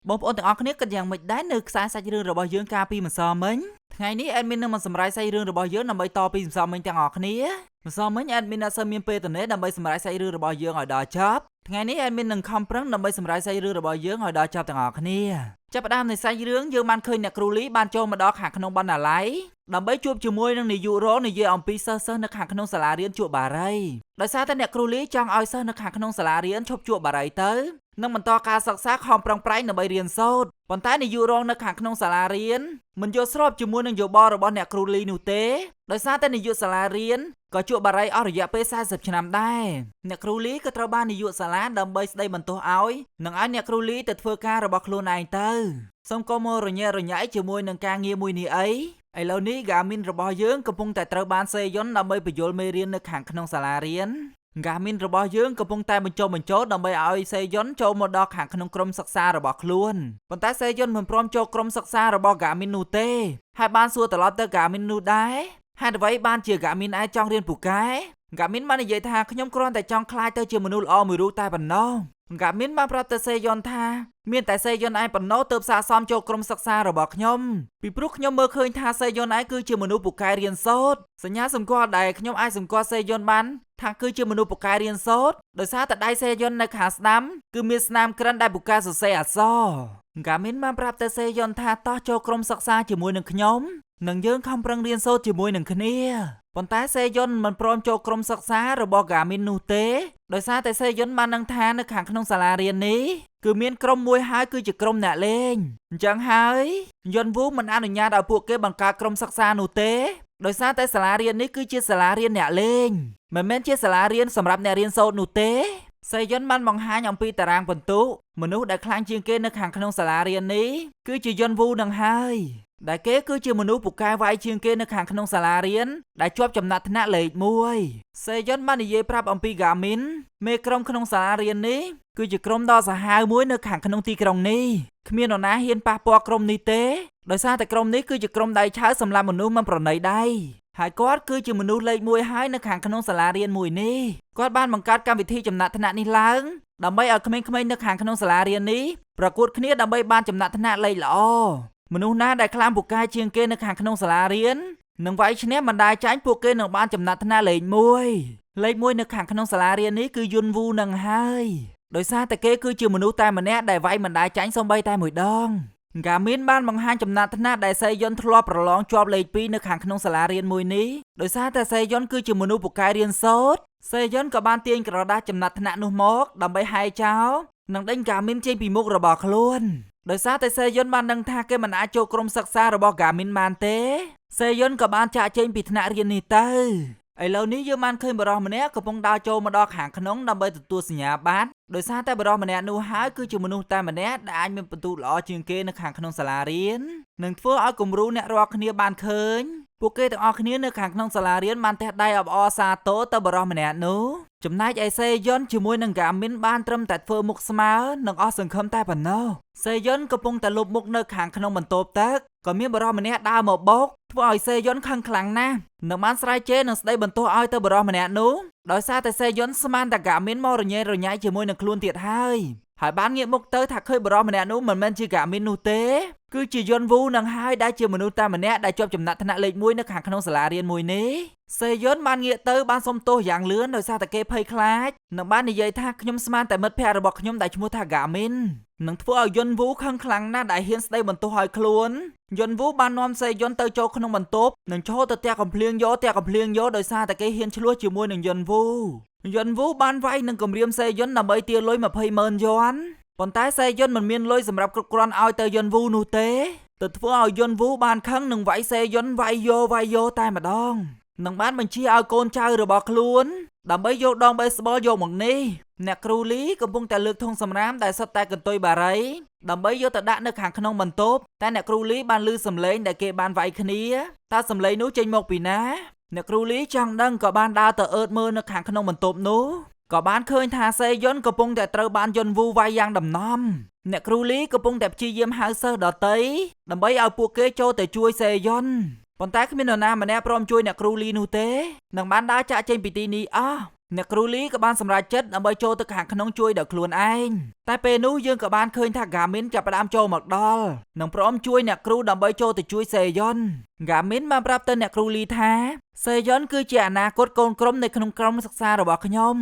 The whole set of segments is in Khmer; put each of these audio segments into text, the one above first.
បងប្អូនទាំងអស់គ្នាគិតយ៉ាងម៉េចដែរនៅខ្សែសាច់រឿងរបស់យើងកាលពីម្សិលមិញថ្ងៃនេះ admin នឹងមកសម្រាយសាច់រឿងរបស់យើងដើម្បីតពីម្សិលមិញទាំងអស់គ្នាម្សិលមិញ admin អត់សូវមានពេលទៅទេដើម្បីសម្រាយសាច់រឿងរបស់យើងឲ្យដល់ចប់ថ្ងៃនេះ admin នឹងខំប្រឹងដើម្បីសម្រាយសាច់រឿងរបស់យើងឲ្យដល់ចប់ទាំងអស់គ្នាចាប់ផ្ដើមនៃសាច់រឿងយើងបានឃើញអ្នកគ្រូលីបានចូលមកដល់ខាងក្នុងបណ្ណាល័យដើម្បីជួបជាមួយនឹងនាយករងនិយាយអំពីសិស្សនៅខាងក្នុងសាលារៀនជួបបារីដោយសារតែអ្នកគ្រូលីចង់ឲ្យសិស្សនៅខាងក្នុងសាលារៀនឈប់ជួបបារីទៅនឹងបន្តការសិក្សាខំប្រឹងប្រែងដើម្បីរៀនសូត្រប៉ុន្តែនាយករងនៅខាងក្នុងសាលារៀនមិនយល់ស្របជាមួយនឹងយោបល់របស់អ្នកគ្រូលីនោះទេដោយសារតែនាយកសាលារៀនក៏ជួបបារីអស់រយៈពេល40ឆ្នាំដែរអ្នកគ្រូលីក៏ត្រូវបាននាយកសាលាដើម្បីស្ដីបន្ទោសឲ្យនិងឲ្យអ្នកគ្រូលីទៅធ្វើការរបស់ខ្លួនឯងទៅសូមកុំមករញ៉េរញ៉ៃជាមួយនឹងការងារមួយនេះអីឥឡូវនេះហ្គាមីនរបស់យើងកំពុងតែត្រូវបានសេយុនដើម្បីបញ្យល់មេរៀននៅខាងក្នុងសាលារៀនហ្គាមីនរបស់យើងកំពុងតែបញ្ចូលដើម្បីឲ្យសេយុនចូលមកដល់ខាងក្នុងក្រុមសិក្សារបស់ខ្លួនប៉ុន្តែសេយុនមិនព្រមចូលក្រុមសិក្សារបស់ហ្គាមីននោះទេហើយបានសួរត្រឡប់ទៅហ្គាមីននោះដែរហេតុអ្វីបានជាហ្គាមីនឯងចង់រៀនពូកែហ្គាមីនបាននិយាយថាខ្ញុំគ្រាន់តែចង់ក្លាយទៅជាមនុស្សល្អមួយរូបតែប៉ុណ្ណោះហ្គាមីនបានប្រាប់ទៅសេយុនថាមានតែសេយុនឯងប៉ុណ្ណោះទើបស័ក្តិសមចូលក្រុមសិក្សារបស់ខ្ញុំពីព្រោះខ្ញុំមើលឃើញថាសេយុនឯងគឺជាមនុស្សពូកែរៀនសូត្រសញ្ញាសម្គាល់ដែលខ្ញុំអាចសម្គាល់សេយុនបានថាគឺជាមនុស្សពូកែរៀនសូត្រដោយសារតែដៃសេយុននៅខាងស្ដាំគឺមានស្នាមក្រិនដែលពូកែសរសេរអក្សរហ្គាមីនបានប្រាប់ទៅសេយុនថាតោះចូលក្រុមសិក្សាជាមួយនឹងខ្ញុំនិងយើងខំប្រឹងរៀនសូត្រជាមួយនឹងគ្នាប៉ុន្តែសេយុនមិនព្រមចូលក្រុមសិក្សារបស់ហ្គាមីននោះទេដោយសារតែសេយុនបានដឹងថានៅខាងក្នុងសាលារៀននេះគឺមានក្រុមមួយហើយគឺជាក្រុមអ្នកលេងអញ្ចឹងហើយយុនវូមិនអនុញ្ញាតឲ្យពួកគេបង្កើតក្រុមសិក្សានោះទេដោយសារតែសាលារៀននេះគឺជាសាលារៀនអ្នកលេងមិនមែនជាសាលារៀនសម្រាប់អ្នករៀនសូត្រនោះទេសេយុនបានបង្ហាញអំពីតារាងពិន្ទុមនុស្សដែលខ្លាំងជាងគេនៅខាងក្នុងសាលារៀននេះគឺជាយុនវូនឹងហើយដែលគេគឺជាមនុស្សពូកែវាយជាងគេនៅខាងក្នុងសាលារៀនដែលជាប់ចំណាត់ថ្នាក់លេខ1សេយុនបាននិយាយប្រាប់អំពីហ្គាមីនមេក្រុមក្នុងសាលារៀននេះគឺជាក្រុមដ៏សាហាវមួយនៅខាងក្នុងទីក្រុងនេះគ្មាននរណាហ៊ានប៉ះពាល់ក្រុមនេះទេដោយសារតែក្រុមនេះគឺជាក្រុមដៃឆៅសម្រាប់មនុស្សមិនប្រណីដៃហើយគាត់គឺជាមនុស្សលេខ1ហើយនៅខាងក្នុងសាលារៀនមួយនេះគាត់បានបង្កើតកម្មវិធីចំណាត់ថ្នាក់នេះឡើងដើម្បីឲ្យក្មេងៗនៅខាងក្នុងសាលារៀននេះប្រកួតគ្នាដើម្បីបានចំណាត់ថ្នាក់លេខល្អមនុស្សណាដែលខ្លាំងពូកែជាងគេនៅខាងក្នុងសាលារៀននឹងវាយឈ្នះបណ្ដាចាញ់ពួកគេនឹងបានចំណាត់ថ្នាក់លេខ1លេខ1នៅខាងក្នុងសាលារៀននេះគឺយុនវូនឹងហើយដោយសារតែគេគឺជាមនុស្សតែម្នាក់ដែលវាយបណ្ដាចាញ់សូម្បីតែមួយដងហ្គាមីនបានបង្ហាញចំណាត់ថ្នាក់ដែលសេយុនធ្លាប់ប្រឡងជាប់លេខ2នៅខាងក្នុងសាលារៀនមួយនេះដោយសារតែសេយុនគឺជាមនុស្សពូកែរៀនសូត្រសេយុនក៏បានទាញក្រដាសចំណាត់ថ្នាក់នោះមកដើម្បីហែកចោលនិងដេញហ្គាមីនចេញពីមុខរបស់ខ្លួនដោយសារតែសេយុនបានដឹងថាគេមិនអាចចូលក្រុមសិក្សារបស់ហ្គាមីនបានទេសេយុនក៏បានចាកចេញពីថ្នាក់រៀននេះទៅឥឡូវនេះយើងបានឃើញបរិសម្នាក់កំពុងដើរចូលមកដល់ខាងក្នុងដើម្បីទទួលសញ្ញាបត្រដោយសារតែបរិសម្នាក់នោះហើយគឺជាមនុស្សតែម្នាក់ដែលអាចមានពិន្ទុល្អជាងគេនៅខាងក្នុងសាលារៀននិងធ្វើឲ្យគំរូអ្នករាល់គ្នាបានឃើញពួកគេទាំងអស់គ្នានៅខាងក្នុងសាលារៀនបានទះដៃអបអរសាទរទៅបរិសម្នាក់នោះចំណែកឯសេយុនជាមួយនឹងហ្គាមីនបានត្រឹមតែធ្វើមុខស្មើនិងអស់សង្ឃឹមតែប៉ុណ្ណោះសេយុនកំពុងតែលុបមុខនៅខាងក្នុងបន្ទប់ទឹកក៏មានបរិសម្នាក់ដើរមកបោកធ្វើឲ្យសេយុនខឹងខ្លាំងណាស់និងបានស្រែកជេរនិងស្ដីបន្ទោសឲ្យទៅបរិសម្នាក់នោះដោយសារតែសេយុនស្មានតែហ្គាមីនមករញ៉េរញ៉ៃជាមួយនឹងខ្លួនទៀតហើយបានងាកមុខទៅថាឃើញបរិសម្នាក់នោះមិនមែនជាហ្គាមីននោះទេគឺជាយុនវូនឹងហើយដែលជាមនុស្សតែម្នាក់ដែលជាប់ចំណាត់ថ្នាក់លេខ1នៅខាងក្នុងសាលារៀនមួយនេះសេយុនបានងាកទៅបានសុំទោសយ៉ាងលឿនដោយសារតែគេភ័យខ្លាចនិងបាននិយាយថាខ្ញុំស្មានតែមិត្តភក្តិរបស់ខ្ញុំដែលឈ្មោះថាហ្គាមីននឹងធ្វើឲ្យយុនវូខឹងខ្លាំងណាស់ដែលហ៊ានស្ដីបន្ទោសឲ្យខ្លួនយុនវូបាននាំសេយុនទៅចូលក្នុងបន្ទប់និងឈរទៅផ្ទះកំភ្លៀងយោដោយសារតែគេហ៊ានឆ្លោះជាមួយនឹងយុនវូបានវាយនឹងគំរាមសេយុនដើម្បីទារលុយ200000 យ៉នប៉ុន្តែសេយុនមិនមានលុយសម្រាប់គ្រប់គ្រាន់ឲ្យទៅយុនវូនោះទេទៅធ្វើឲ្យយុនវូបានខឹងនិងវាយសេយុនវាយយោតែម្ដងនឹងបានបញ្ជាឲ្យកូនចៅរបស់ខ្លួនដើម្បីយកដងបេស្បលយកមកនេះអ្នកគ្រូលីកំពុងតែលើកធុងសំរាមដែលសុទ្ធតែកន្ទុយបារីដើម្បីយកទៅដាក់នៅខាងក្នុងបន្ទប់តែអ្នកគ្រូលីបានឮសំឡេងដែលគេបានវាយគ្នាតើសំឡេងនោះចេញមកពីណាអ្នកគ្រូលីចង់ដឹងក៏បានដើរទៅអឺតមើលនៅខាងក្នុងបន្ទប់នោះក៏បានឃើញថាសេយុនកំពុងតែត្រូវបានយុនវូវាយយ៉ាងដំណំអ្នកគ្រូលីកំពុងតែព្យាយាមហៅសិស្សដទៃដើម្បីឲ្យពួកគេចូលទៅជួយសេយុនប៉ុន្តែគ្មាននរណាម្នាក់ព្រមជួយអ្នកគ្រូលីនោះទេនឹងបានដើរចាកចេញពីទីនេះអស់ អ្នកគ្រូលីក៏បានសម្រេចចិត្តដើម្បីចូលទៅខាងក្នុងជួយដល់ខ្លួនឯងតែពេលនោះយើងក៏បានឃើញថា Garmin ចាប់ផ្ដើមចូលមកដល់និងព្រមជួយអ្នកគ្រូដើម្បីចូលទៅជួយសេយ៉ុន Garmin បានប្រាប់ទៅអ្នកគ្រូលីថាសេយ៉ុនគឺជាអនាគតកូនក្រុមនៅក្នុងក្រុមសិក្សារបស់ខ្ញុំ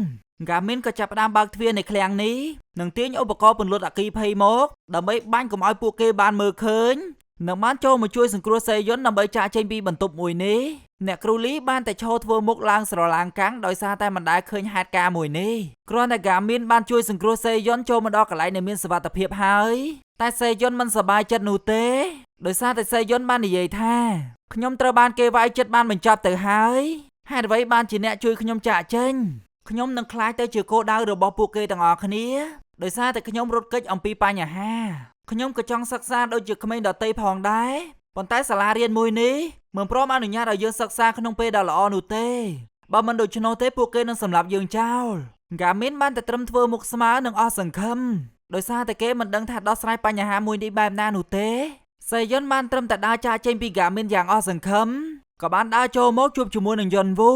Garmin ក៏ចាប់ផ្ដើមបើកទ្វារនៃឃ្លាំងនេះនិងទាញឧបករណ៍ពន្លត់អគ្គីភ័យមកដើម្បីបាញ់កុំឲ្យពួកគេបានមើលឃើញនិងបានចូលមកជួយសង្គ្រោះសេយ៉ុនដើម្បីចាកចេញពីបន្ទប់មួយនេះអ្នកគ្រូលីបានតែឈរធ្វើមុខឡើងស្រឡាងកាំងដោយសារតែមិនដែលឃើញហេតុការណ៍មួយនេះគ្រាន់តែ Garmin បានជួយសង្គ្រោះសេយ៉ុនចូលមកដល់កន្លែងដែលមានសុវត្ថិភាពហើយតែសេយ៉ុនមិនសប្បាយចិត្តនោះទេដោយសារតែសេយ៉ុនបាននិយាយថាខ្ញុំត្រូវបានគេវាយចិត្តបានបញ្ចប់ទៅហើយហេតុអ្វីបានជាអ្នកជួយខ្ញុំចាកចេញខ្ញុំនឹងខ្លាចទៅជាគោលដៅរបស់ពួកគេទាំងអស់គ្នាដោយសារតែខ្ញុំរត់គេចអំពីបញ្ហាខ្ញុំក៏ចង់សិក្សាដូចជាក្មេងដទៃផងដែរប៉ុន្តែសាលារៀនមួយនេះមិនព្រមអនុញ្ញាតឲ្យយើងសិក្សាក្នុងពេលដ៏ល្អនោះទេបើមិនដូច្នោះទេពួកគេនឹងសម្លាប់យើងចោល Garmin បានតែត្រឹមធ្វើមុខស្មើនឹងអស់សង្ឃឹមដោយសារតែគេមិនដឹងថាដោះស្រាយបញ្ហាមួយនេះបែបណានោះទេសេយ៉ុនបានត្រឹមតែដើរចាកចេញពី Garmin យ៉ាងអស់សង្ឃឹមក៏បានដើរចូលមកជួបជាមួយនឹងយុនវូ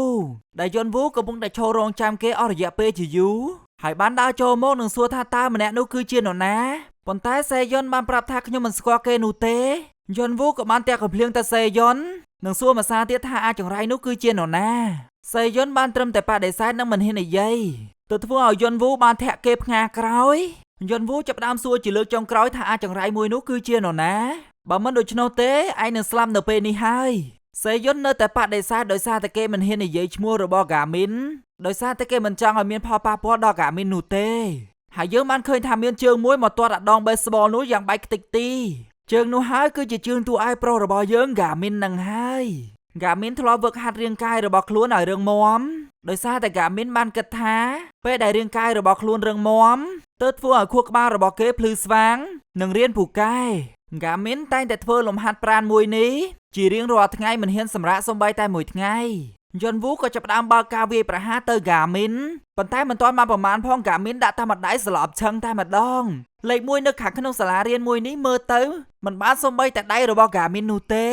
ដែលយុនវូកំពុងតែឈររងចាំគេអស់រយៈពេលជាយូរហើយបានដើរចូលមកនឹងសួរថាតើម្នាក់នោះគឺជានរណាប៉ុន្តែសេយ៉ុនបានប្រាប់ថាខ្ញុំមិនស្គាល់គេនោះទេយុនវូក៏បានតាក់កំភ្លៀងទៅសេយ៉ុននិងសួរម្សាទៀតថាអាចចង្រៃនោះគឺជានរណាសេយ៉ុនបានត្រឹមតែបដិសេធនិងមិនហ៊ាននិយាយទៅធ្វើឲ្យយុនវូបានធាក់គេផ្ងាក្រោយយុនវូចាប់ផ្ដើមសួរជាលើកចុងក្រោយថាអាចចង្រៃមួយនោះគឺជានរណាបើមិនដូច្នោះទេឯងនឹងស្លាប់នៅពេលនេះហើយសេយ៉ុននៅតែបដិសេធដោយសារតែគេមិនហ៊ាននិយាយឈ្មោះរបស់ Garmin ដោយសារតែគេមិនចង់ឲ្យមានផលប៉ះពាល់ដល់ Garmin នោះទេហើយយើងបានឃើញថាមានជើងមួយមកទាត់អាដង baseball នោះយ៉ាងបែកខ្ទេចទីជើងនោះហើយគឺជាជើងតួឯកប្រុសរបស់យើង Garmin នឹងហើយ Garmin ធ្លាប់វឹកហាត់រាងកាយរបស់ខ្លួនឲ្យរឹងមាំដោយសារតែ Garmin បានគិតថាពេលដែលរាងកាយរបស់ខ្លួនរឹងមាំទើបធ្វើឲ្យខួរក្បាលរបស់គេភ្លឺស្វាងនិងរៀនពូកែ Garmin តែងតែធ្វើលំហាត់ប្រាណមួយនេះជារៀងរាល់ថ្ងៃមិនហ៊ានសម្រាកសូម្បីតែមួយថ្ងៃយុនវូក៏ចាប់ផ្ដើមបើកការវាយប្រហារទៅ Garmin ប៉ុន្តែមិនទាន់បានប្រមាណផង Garmin ដាក់តែម្ដាយស្លាប់ឆឹងតែម្ដងលេខ1នៅខាងក្នុងសាលារៀនមួយនេះមើលទៅមិនបានសូម្បីតែដៃរបស់ Garmin នោះទេ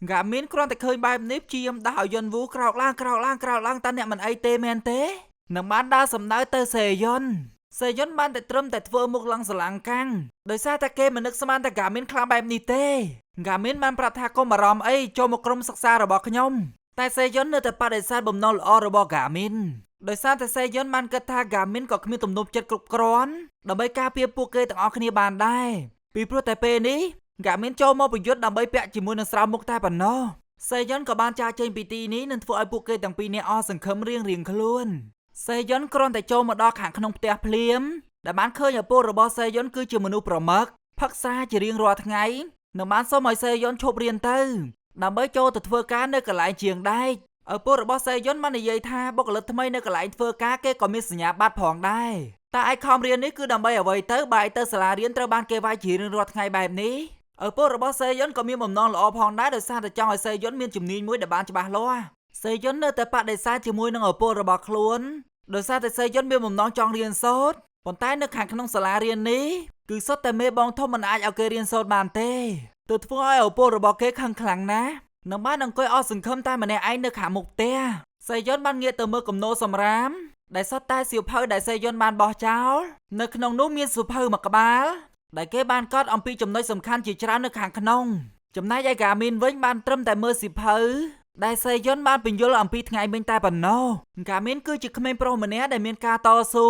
Garmin គ្រាន់តែឃើញបែបនេះព្យាយាមដោះឲ្យយុនវូក្រោកឡើងតើអ្នកមិនអីទេមែនទេនឹងបានដើរសម្ដៅទៅសេយ៉ុនបានតែត្រឹមតែធ្វើមុខឡើងស្រឡាំងកាំងដោយសារតែគេមិននឹកស្មានថា Garmin ខ្លាំងបែបនេះទេ Garmin បានប្រាប់ថាកុំបារម្ភអីចូលមកក្រុមសិក្សារបស់ខ្ញុំតែសេយ៉ុននៅតែបដិសេធបំណងល្អរបស់ Garmin ដោយសារតែសេយ៉ុនបានគិតថា Garmin ក៏គ្មានទំនុកចិត្តគ្រប់គ្រាន់ដើម្បីការពារពួកគេទាំងអស់គ្នាបានដែរពីព្រោះតែពេលនេះ Garmin ចូលមកប្រយុទ្ធដើម្បីពាក់ជាមួយនឹងស្រោមមុខតែប៉ុណ្ណោះសេយ៉ុនក៏បានចាកចេញពីទីនេះនិងធ្វើឲ្យពួកគេទាំងពីរនាក់អស់សង្ឃឹមរៀងខ្លួនសេយ៉ុនគ្រាន់តែចូលមកដល់ខាងក្នុងផ្ទះភ្លាមដែលបានឃើញឪពុករបស់សេយ៉ុនគឺជាមនុស្សប្រមឹកផឹកស្រាជារៀងរាល់ថ្ងៃនិងបានសុំឲ្យសេយ៉ុនឈប់រៀនទៅដើម្បីចូលទៅធ្វើការនៅកន្លែងជាងដែកឪពុករបស់សេយ៉ុនបាននិយាយថាបុគ្គលិកថ្មីនៅកន្លែងធ្វើការគេក៏មានសញ្ញាបត្រផងដែរតែឯកខំរៀននេះគឺដើម្បីអ្វីទៅបើឯទៅសាលារៀនត្រូវបានគេវាយជារៀងរាល់ថ្ងៃបែបនេះឪពុករបស់សេយ៉ុនក៏មានបំណងល្អផងដែរដោយសារតែចង់ឲ្យសេយ៉ុនមានជំនាញមួយដែលបានច្បាស់លាស់សេយ៉ុននៅតែបដិសេធជាមួយនឹងឪពុករបស់ខ្លួនដោយសារតែសេយ៉ុនមានបំណងចង់រៀនសូត្រប៉ុន្តែនៅខាងក្នុងសាលារៀននេះគឺសុទ្ធតែមេបងធំមិនអាចឲ្យគេរៀនសូត្របានទេទើបធ្វើឲ្យឪពុករបស់គេខឹងខ្លាំងណាស់នឹងបានអង្គុយអស់សង្ឃឹមតែម្នាក់ឯងនៅខាងមុខផ្ទះសេយ៉ុនបានងាកទៅមើលគំនោសម្រាមដែលសុទ្ធតែសៀវភៅដែលសេយ៉ុនបានបោះចោលនៅក្នុងនោះមានសៀវភៅមួយក្បាលដែលគេបានកត់អំពីចំណុចសំខាន់ជាច្រើននៅខាងក្នុងចំណែកឯ Garmin វិញបានត្រឹមតែមើលសៀវភៅដែលសេយ៉ុនបានបញ្យល់អំពីថ្ងៃមិញតែប៉ុណ្ណោះ Garmin គឺជាក្មេងប្រុសម្នាក់ដែលមានការតស៊ូ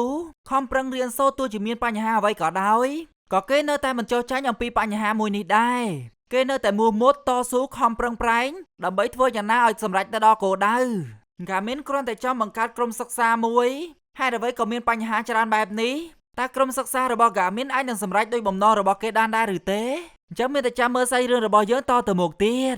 ខំប្រឹងរៀនសូត្រទោះជាមានបញ្ហាអ្វីក៏ដោយក៏គេនៅតែមិនចោះចាញ់អំពីបញ្ហាមួយនេះដែរគេនៅតែមោះមុតតស៊ូខំប្រឹងប្រែងដើម្បីធ្វើយ៉ាងណាឲ្យសម្រេចទៅដល់គោលដៅ Garmin គ្រាន់តែចង់បង្កើតក្រុមសិក្សាមួយហេតុអ្វីក៏មានបញ្ហាច្រើនបែបនេះតើក្រុមសិក្សារបស់ Garmin អាចនឹងសម្រេចដោយបំណងរបស់គេបានដែរឬទេអញ្ចឹងមានតែចាំមើលសាច់រឿងរបស់យើងតទៅមុខទៀត